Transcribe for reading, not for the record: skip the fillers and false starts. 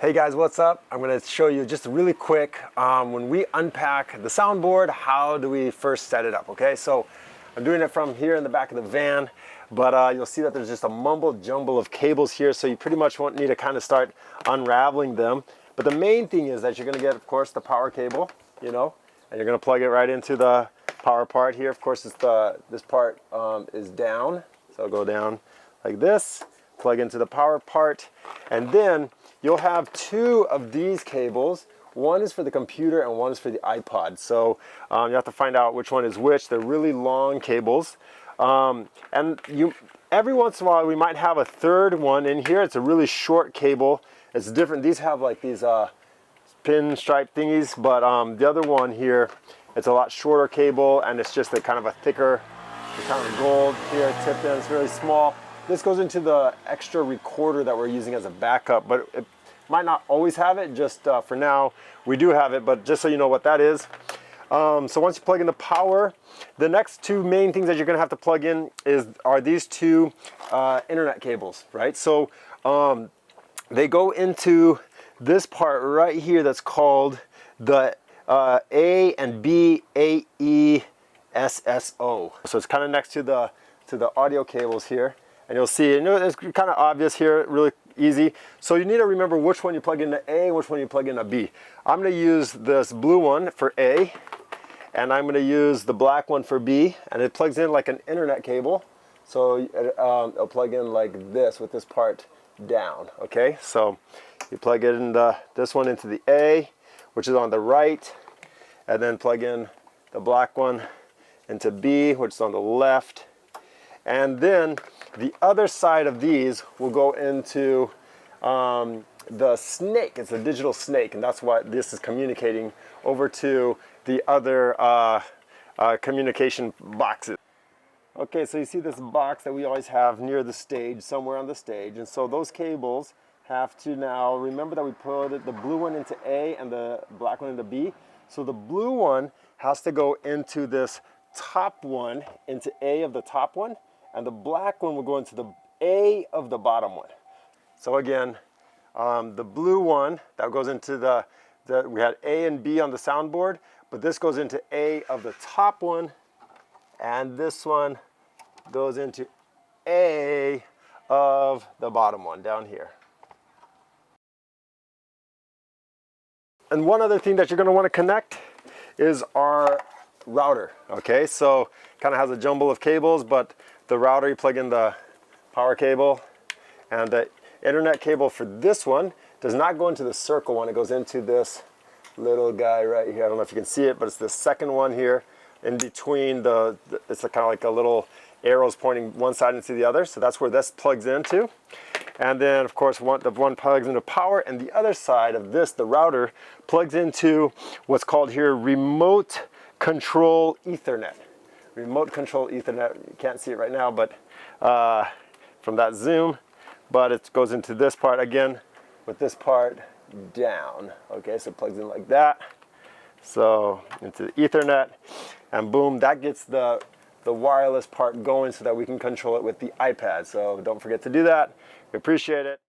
Hey guys, what's up? I'm going to show you just really quick when we unpack the soundboard, how do we first set it up, okay? So I'm doing it from here in the back of the van, but you'll see that there's just a mumble jumble of cables here, so you pretty much won't need to kind of start unraveling them. But the main thing is that you're going to get, of course, the power cable, you know, and you're going to plug it right into the power part here. Of course, this part is down, so I'll go down like this, plug into the power part, and then you'll have two of these cables. One is for the computer and one is for the iPod. So you have to find out which one is which. They're really long cables. And every once in a while we might have a third one in here. It's a really short cable. It's different. These have like these pinstripe thingies, but the other one here, it's a lot shorter cable and it's just a kind of a thicker, kind of gold here, tipped in. It's really small. This goes into the extra recorder that we're using as a backup, but it might not always have it. Just for now, we do have it, but just so you know what that is. So once you plug in the power, the next two main things that you're gonna have to plug in are these two internet cables, right? So they go into this part right here that's called the A and B AE SSO. So it's kind of next to the audio cables here. And you'll see, it's kind of obvious here, really easy. So you need to remember which one you plug into A and which one you plug into B. I'm going to use this blue one for A, and I'm going to use the black one for B, and it plugs in like an internet cable. So it'll plug in like this with this part down, okay? So you plug it in this one into the A, which is on the right, and then plug in the black one into B, which is on the left. And then the other side of these will go into the snake. It's a digital snake, and that's what this is communicating over to the other communication boxes. Okay, so you see this box that we always have near the stage, somewhere on the stage, and so those cables have to now, remember that we put the blue one into A and the black one into B. So the blue one has to go into this top one, into A of the top one, and the black one will go into the A of the bottom one. So again, the blue one, that goes into we had A and B on the soundboard, but this goes into A of the top one, and this one goes into A of the bottom one down here. And one other thing that you're gonna wanna connect is our router, okay? So kind of has a jumble of cables, but the router, you plug in the power cable, and the internet cable for this one does not go into the circle one. It goes into this little guy right here. I don't know if you can see it, but it's the second one here in between it's kind of like a little arrows pointing one side into the other. So that's where this plugs into. And then of course the one plugs into power, and the other side of this, the router, plugs into what's called here remote control Ethernet. Remote control Ethernet. You can't see it right now, but from that zoom, but it goes into this part again with this part down. Okay, so it plugs in like that. So into the Ethernet, and boom, that gets the wireless part going so that we can control it with the iPad. So don't forget to do that. We appreciate it.